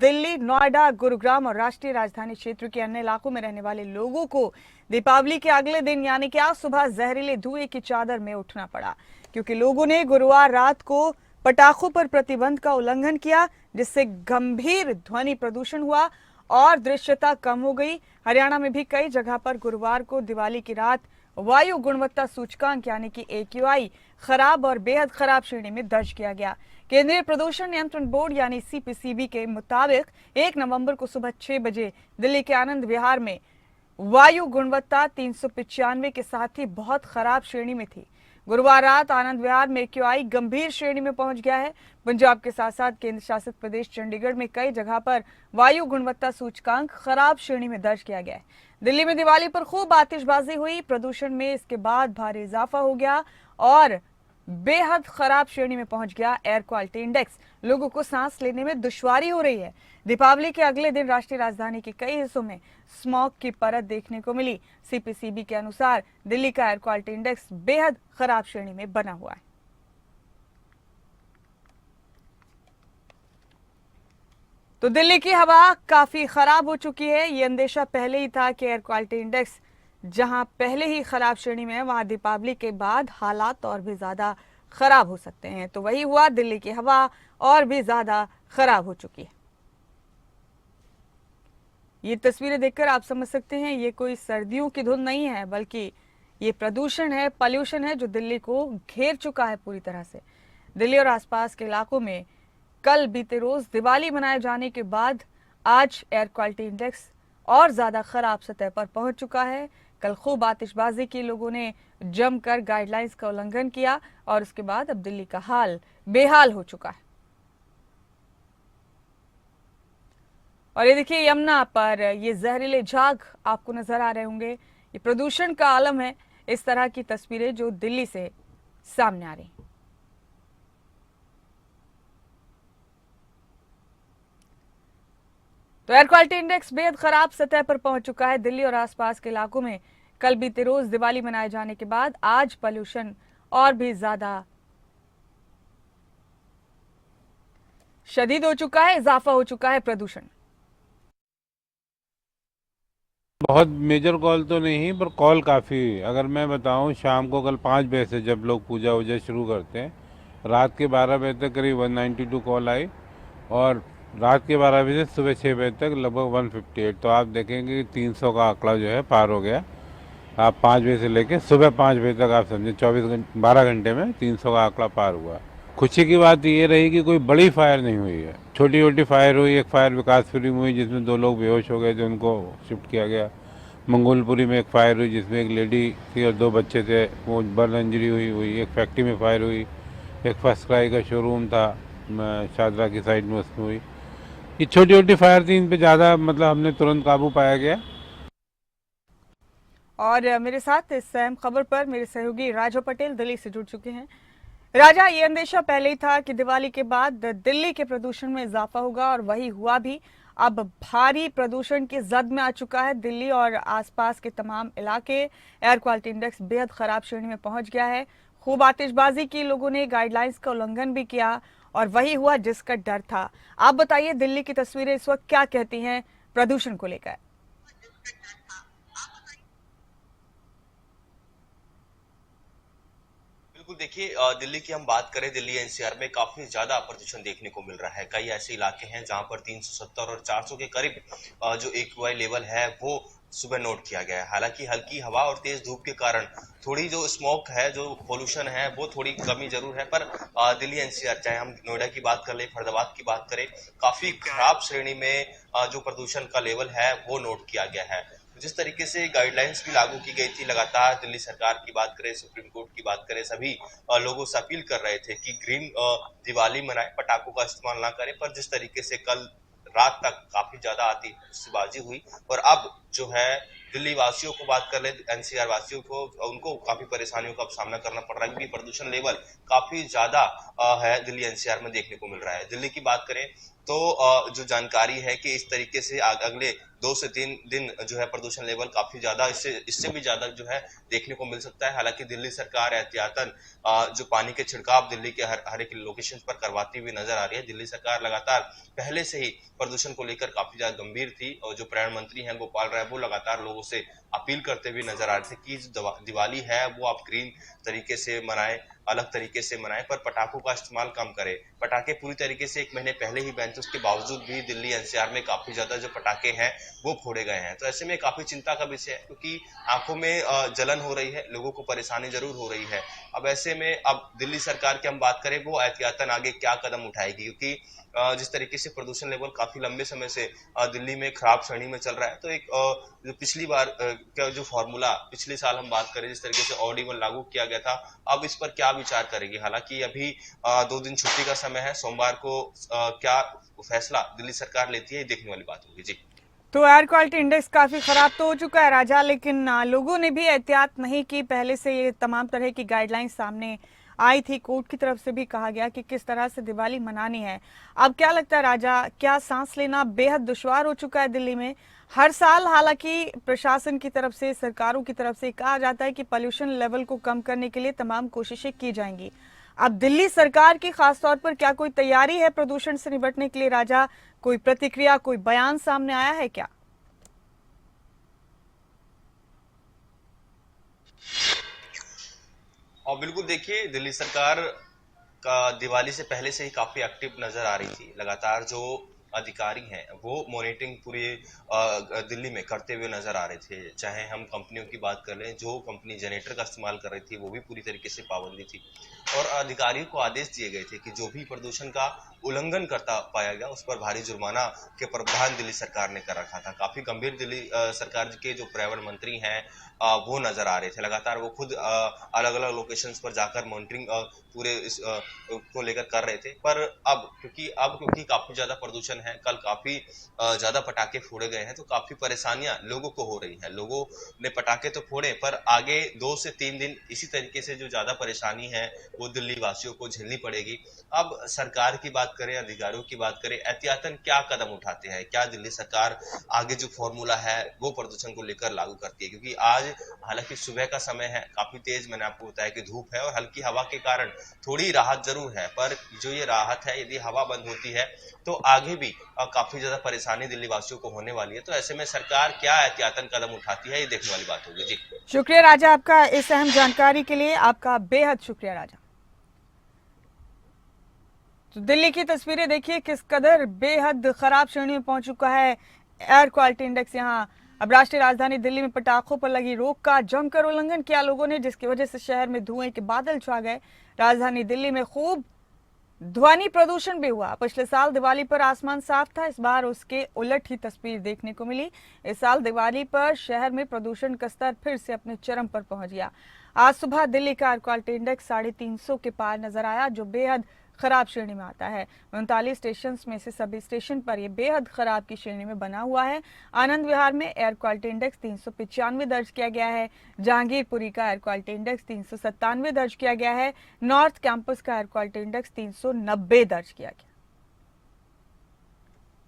दिल्ली, नोएडा, गुरुग्राम और राष्ट्रीय राजधानी क्षेत्र के अन्य इलाकों में रहने वाले लोगों को दीपावली के अगले दिन यानी कि आज सुबह जहरीले धुएं की चादर में उठना पड़ा, क्योंकि लोगों ने गुरुवार रात को पटाखों पर प्रतिबंध का उल्लंघन किया, जिससे गंभीर ध्वनि प्रदूषण हुआ और दृश्यता कम हो गई। हरियाणा में भी कई जगह पर गुरुवार को दिवाली की रात वायु गुणवत्ता सूचकांक यानी कि AQI खराब और बेहद खराब श्रेणी में दर्ज किया गया। केंद्रीय प्रदूषण नियंत्रण बोर्ड यानी CPCB के मुताबिक 1 नवंबर को सुबह 6 बजे दिल्ली के आनंद विहार में वायु गुणवत्ता 395 के साथ ही बहुत खराब श्रेणी में थी। गुरुवार रात आनंद विहार में AQI गंभीर श्रेणी में पहुंच गया है। पंजाब के साथ साथ केंद्र शासित प्रदेश चंडीगढ़ में कई जगह पर वायु गुणवत्ता सूचकांक खराब श्रेणी में दर्ज किया गया है। दिल्ली में दिवाली पर खूब आतिशबाजी हुई। प्रदूषण में इसके बाद भारी इजाफा हो गया और बेहद खराब श्रेणी में पहुंच गया एयर क्वालिटी इंडेक्स। लोगों को सांस लेने में दुश्वारी हो रही है। दीपावली के अगले दिन राष्ट्रीय राजधानी के कई हिस्सों में स्मॉग की परत देखने को मिली। CPCB के अनुसार दिल्ली का एयर क्वालिटी इंडेक्स बेहद खराब श्रेणी में बना हुआ है। तो दिल्ली की हवा काफी खराब हो चुकी है। ये अंदेशा पहले ही था कि एयर क्वालिटी इंडेक्स जहां पहले ही खराब श्रेणी में है, वहां दीपावली के बाद हालात और भी ज्यादा खराब हो सकते हैं। तो वही हुआ, दिल्ली की हवा और भी ज्यादा खराब हो चुकी है। ये तस्वीरें देखकर आप समझ सकते हैं ये कोई सर्दियों की धुंध नहीं है, बल्कि ये प्रदूषण है, पॉल्यूशन है जो दिल्ली को घेर चुका है पूरी तरह से। दिल्ली और आसपास के इलाकों में कल बीते रोज दिवाली मनाए जाने के बाद आज एयर क्वालिटी इंडेक्स और ज्यादा खराब सतह पर पहुंच चुका है। कल खूब आतिशबाजी की, लोगों ने जमकर गाइडलाइंस का उल्लंघन किया और उसके बाद अब दिल्ली का हाल बेहाल हो चुका है। और ये देखिए, यमुना पर ये जहरीले झाग आपको नजर आ रहे होंगे। ये प्रदूषण का आलम है। इस तरह की तस्वीरें जो दिल्ली से सामने आ रही। तो एयर क्वालिटी इंडेक्स बेहद खराब सतह पर पहुंच चुका है। दिल्ली और आसपास के इलाकों में कल बीते रोज दिवाली मनाए जाने के बाद आज पॉल्यूशन और भी ज्यादा शदीद हो चुका है, इजाफा हो चुका है प्रदूषण। बहुत मेजर कॉल तो नहीं, पर कॉल काफ़ी। अगर मैं बताऊं, शाम को कल 5 बजे से जब लोग पूजा वूजा शुरू करते हैं, रात के 12 बजे तक करीब 192 कॉल आई और रात के 12 बजे से सुबह 6 बजे तक लगभग 158। तो आप देखेंगे कि 300 का आंकड़ा जो है पार हो गया। आप 5 बजे से लेकर सुबह 5 बजे तक आप समझें 12 घंटे में 300 का आंकड़ा पार हुआ। खुशी की बात ये रही कि कोई बड़ी फायर नहीं हुई है, छोटी छोटी फायर हुई। एक फायर विकासपुरी में हुई जिसमें 2 लोग बेहोश हो गए, जो उनको शिफ्ट किया गया। मंगोलपुरी में एक फायर हुई जिसमें एक लेडी थी और 2 बच्चे थे, वो बर्न इंजरी हुई। एक फैक्ट्री में फायर हुई। एक फर्स्ट क्राई का शोरूम था शादरा की साइड में, उसमें हुई। ये छोटी छोटी फायर थी, इन पे ज़्यादा मतलब हमने तुरंत काबू पाया गया। और मेरे साथ इस अहम खबर पर मेरे सहयोगी राजा पटेल दिल्ली से जुड़ चुके हैं। राजा, ये अंदेशा पहले ही था कि दिवाली के बाद दिल्ली के प्रदूषण में इजाफा होगा और वही हुआ भी। अब भारी प्रदूषण की जद में आ चुका है दिल्ली और आसपास के तमाम इलाके। एयर क्वालिटी इंडेक्स बेहद खराब श्रेणी में पहुंच गया है। खूब आतिशबाजी की, लोगों ने गाइडलाइंस का उल्लंघन भी किया और वही हुआ जिसका डर था। आप बताइए, दिल्ली की तस्वीरें इस वक्त क्या कहती हैं प्रदूषण को लेकर? बिल्कुल, देखिए दिल्ली की हम बात करें, दिल्ली NCR में काफी ज्यादा प्रदूषण देखने को मिल रहा है। कई ऐसे इलाके हैं जहां पर 370 और 400 के करीब जो AQI लेवल है वो सुबह नोट किया गया है। हालांकि हल्की हवा और तेज धूप के कारण थोड़ी जो स्मोक है, जो पोल्यूशन है, वो थोड़ी कमी जरूर है, पर दिल्ली NCR, चाहे हम नोएडा की बात कर ले, फरीदाबाद की बात करें, काफी खराब श्रेणी में जो प्रदूषण का लेवल है वो नोट किया गया है। जिस तरीके से गाइडलाइंस भी लागू की गई थी, लगातार दिल्ली सरकार की बात करें, सुप्रीम कोर्ट की बात करें, सभी लोगों से अपील कर रहे थे कि ग्रीन दिवाली मनाएं, पटाखों का इस्तेमाल ना करें। पर जिस तरीके से कल रात तक काफी ज्यादा आतिशबाजी हुई और अब जो है दिल्ली वासियों को बात कर ले, NCR वासियों को, उनको काफी परेशानियों का सामना करना पड़ रहा है, क्योंकि प्रदूषण लेवल काफी ज्यादा है दिल्ली NCR में देखने को मिल रहा है। दिल्ली की बात करें तो जो जानकारी है कि इस तरीके से अगले 2 से 3 दिन जो है प्रदूषण लेवल काफी ज्यादा इससे भी ज्यादा जो है देखने को मिल सकता है। हालांकि दिल्ली सरकार एहतियातन जो पानी के छिड़काव दिल्ली के हर एक लोकेशन पर करवाती हुई नजर आ रही है। दिल्ली सरकार लगातार पहले से ही प्रदूषण को लेकर काफी ज्यादा गंभीर थी और जो पर्यावरण मंत्री हैं गोपाल राय वो लगातार लोगों से अपील करते हुए नजर आ रहे थे कि जो दिवाली है वो आप ग्रीन तरीके से मनाएं, अलग तरीके से मनाएं, पर पटाखों का इस्तेमाल कम करें। पटाखे पूरी तरीके से 1 महीने पहले ही बैन थे, उसके बावजूद भी दिल्ली एनसीआर में काफी ज्यादा जो पटाखे हैं वो फोड़े गए हैं। तो ऐसे में काफी चिंता का विषय है, क्योंकि आंखों में जलन हो रही है, लोगों को परेशानी जरूर हो रही है। अब ऐसे में अब दिल्ली सरकार की हम बात करें वो एहतियातन आगे क्या कदम उठाएगी, क्योंकि जिस तरीके से प्रदूषण लेवल काफी लंबे समय से दिल्ली में खराब श्रेणी में चल रहा है, तो एक जो पिछली बार का जो फॉर्मूला पिछले साल हम बात करें जिस तरीके से ऑड इवन लागू किया गया था, अब इस पर क्या विचार करेंगे। हालांकि अभी 2 दिन छुट्टी का समय है, सोमवार को क्या फैसला दिल्ली सरकार लेती है ये देखने वाली बात होगी। जी, तो एयर क्वालिटी इंडेक्स काफी खराब तो हो चुका है राजा, लेकिन लोगों ने भी एहतियात नहीं की। पहले से ये तमाम तरह की गाइडलाइंस सामने आई थी, कोर्ट की तरफ से भी कहा गया कि किस तरह से दिवाली मनानी है। अब क्या लगता है राजा, क्या सांस लेना बेहद दुश्वार हो चुका है दिल्ली में? हर साल हालांकि प्रशासन की तरफ से, सरकारों की तरफ से कहा जाता है कि पॉल्यूशन लेवल को कम करने के लिए तमाम कोशिशें की जाएंगी। अब दिल्ली सरकार की खासतौर पर क्या कोई तैयारी है प्रदूषण से निपटने के लिए राजा? कोई प्रतिक्रिया, कोई बयान सामने आया है क्या? और बिल्कुल देखिए, दिल्ली सरकार का दिवाली से पहले से ही काफी एक्टिव नजर आ रही थी। लगातार जो अधिकारी हैं वो मॉनिटरिंग पूरे दिल्ली में करते हुए नजर आ रहे थे। चाहे हम कंपनियों की बात कर लें, जो कंपनी जनरेटर का इस्तेमाल कर रही थी वो भी पूरी तरीके से पाबंदी थी, और अधिकारियों को आदेश दिए गए थे कि जो भी प्रदूषण का उल्लंघन करता पाया गया उस पर भारी जुर्माना के प्रावधान दिल्ली सरकार ने कर रखा था। काफी गंभीर दिल्ली सरकार के जो पर्यावरण मंत्री हैं वो नजर आ रहे थे। लगातार वो खुद अलग अलग लोकेशंस पर जाकर मॉनिटरिंग पूरे इस को लेकर कर रहे थे। पर अब क्योंकि काफी ज्यादा प्रदूषण है, कल काफी ज्यादा पटाखे फोड़े गए हैं, तो काफी परेशानियां लोगों को हो रही है। लोगों ने पटाखे तो फोड़े, पर आगे 2 से 3 दिन इसी तरीके से जो ज्यादा परेशानी है वो दिल्ली वासियों को झेलनी पड़ेगी। अब सरकार की बात करें, अधिकारियों की बात करें, एहतियातन क्या कदम उठाते हैं, क्या दिल्ली सरकार आगे जो फॉर्मूला है वो प्रदूषण को लेकर लागू करती है? क्योंकि आज हालांकि सुबह का समय है, काफी तेज मैंने आपको बताया कि धूप है और हल्की हवा के कारण थोड़ी राहत जरूर है, पर जो ये राहत है यदि हवा बंद होती है तो आगे भी काफी ज्यादा परेशानी दिल्ली वासियों को होने वाली है। तो ऐसे में सरकार क्या एहतियातन कदम उठाती है ये देखने वाली बात होगी। जी, शुक्रिया राजा आपका इस अहम जानकारी के लिए, आपका बेहद शुक्रिया राजा। तो दिल्ली की तस्वीरें देखिए किस कदर बेहद खराब श्रेणी में पहुंच चुका है एयर क्वालिटी इंडेक्स। यहाँ अब राष्ट्रीय राजधानी दिल्ली में पटाखों पर लगी रोक का जमकर उल्लंघन किया लोगों ने, जिसकी वजह से शहर में धुएं के बादल छा गए। राजधानी दिल्ली में खूब ध्वनि प्रदूषण भी हुआ। पिछले साल दिवाली पर आसमान साफ था, इस बार उसके उलट ही तस्वीर देखने को मिली। इस साल दिवाली पर शहर में प्रदूषण का स्तर फिर से अपने चरम पर पहुंच गया। आज सुबह दिल्ली का एयर क्वालिटी इंडेक्स 350 के पार नजर आया, जो बेहद खराब श्रेणी में आता है। 39 स्टेशन में से सभी स्टेशन पर यह बेहद खराब की श्रेणी में बना हुआ है। आनंद विहार में एयर क्वालिटी इंडेक्स 395 दर्ज किया गया है। जहांगीरपुरी का एयर क्वालिटी इंडेक्स 397 दर्ज किया गया है। नॉर्थ कैंपस का एयर क्वालिटी इंडेक्स 390 दर्ज किया गया।